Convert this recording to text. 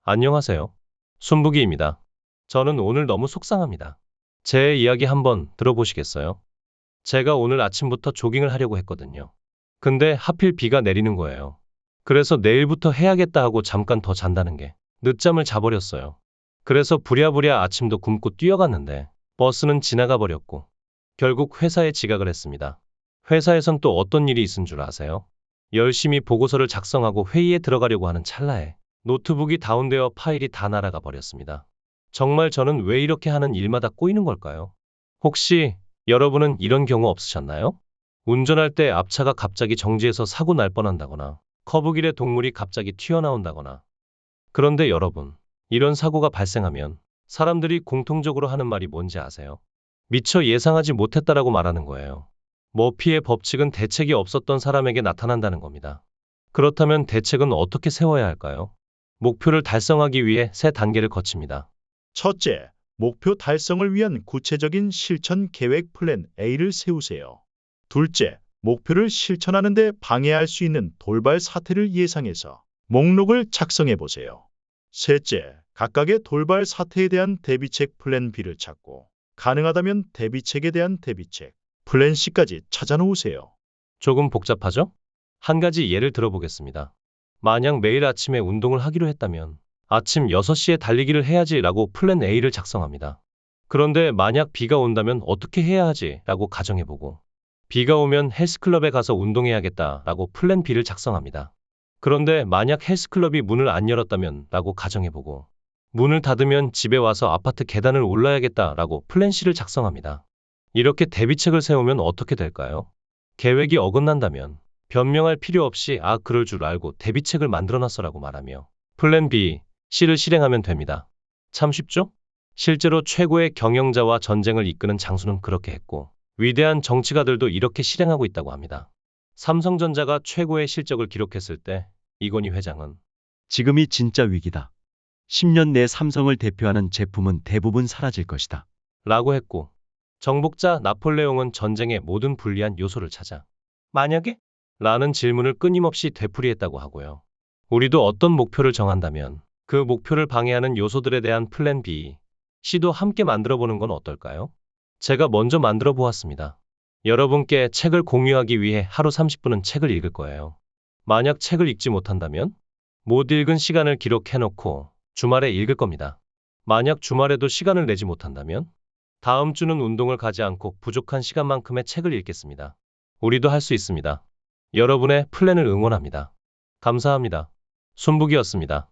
안녕하세요. 순북이입니다. 저는 오늘 너무 속상합니다. 제 이야기 한번 들어보시겠어요? 제가 오늘 아침부터 조깅을 하려고 했거든요. 근데 하필 비가 내리는 거예요. 그래서 내일부터 해야겠다 하고 잠깐 더 잔다는 게 늦잠을 자버렸어요. 그래서 부랴부랴 아침도 굶고 뛰어갔는데 버스는 지나가 버렸고 결국 회사에 지각을 했습니다. 회사에선 또 어떤 일이 있은 줄 아세요? 열심히 보고서를 작성하고 회의에 들어가려고 하는 찰나에 노트북이 다운되어 파일이 다 날아가 버렸습니다. 정말 저는 왜 이렇게 하는 일마다 꼬이는 걸까요? 혹시 여러분은 이런 경우 없으셨나요? 운전할 때 앞차가 갑자기 정지해서 사고 날 뻔한다거나 커브길에 동물이 갑자기 튀어나온다거나. 그런데 여러분, 이런 사고가 발생하면 사람들이 공통적으로 하는 말이 뭔지 아세요? 미처 예상하지 못했다라고 말하는 거예요. 머피의 법칙은 대책이 없었던 사람에게 나타난다는 겁니다. 그렇다면 대책은 어떻게 세워야 할까요? 목표를 달성하기 위해 세 단계를 거칩니다. 첫째, 목표 달성을 위한 구체적인 실천 계획 플랜 A를 세우세요. 둘째, 목표를 실천하는 데 방해할 수 있는 돌발 사태를 예상해서 목록을 작성해 보세요. 셋째, 각각의 돌발 사태에 대한 대비책 플랜 B를 찾고 가능하다면 대비책에 대한 대비책 플랜 C까지 찾아 놓으세요. 조금 복잡하죠? 한 가지 예를 들어보겠습니다. 만약 매일 아침에 운동을 하기로 했다면 아침 6시에 달리기를 해야지라고 플랜 A를 작성합니다. 그런데 만약 비가 온다면 어떻게 해야 하지라고 가정해보고 비가 오면 헬스클럽에 가서 운동해야겠다라고 플랜 B를 작성합니다. 그런데 만약 헬스클럽이 문을 안 열었다면 라고 가정해보고 문을 닫으면 집에 와서 아파트 계단을 올라야겠다라고 플랜 C를 작성합니다. 이렇게 대비책을 세우면 어떻게 될까요? 계획이 어긋난다면 변명할 필요 없이 그럴 줄 알고 대비책을 만들어놨어라고 말하며 플랜 B, C를 실행하면 됩니다. 참 쉽죠? 실제로 최고의 경영자와 전쟁을 이끄는 장수는 그렇게 했고 위대한 정치가들도 이렇게 실행하고 있다고 합니다. 삼성전자가 최고의 실적을 기록했을 때 이건희 회장은 지금이 진짜 위기다. 10년 내 삼성을 대표하는 제품은 대부분 사라질 것이다. 라고 했고 정복자 나폴레옹은 전쟁의 모든 불리한 요소를 찾아 만약에? 라는 질문을 끊임없이 되풀이했다고 하고요. 우리도 어떤 목표를 정한다면 그 목표를 방해하는 요소들에 대한 플랜 B, C도 함께 만들어 보는 건 어떨까요? 제가 먼저 만들어 보았습니다. 여러분께 책을 공유하기 위해 하루 30분은 책을 읽을 거예요. 만약 책을 읽지 못한다면 못 읽은 시간을 기록해 놓고 주말에 읽을 겁니다. 만약 주말에도 시간을 내지 못한다면 다음 주는 운동을 가지 않고 부족한 시간만큼의 책을 읽겠습니다. 우리도 할 수 있습니다. 여러분의 플랜을 응원합니다. 감사합니다. 순북이었습니다.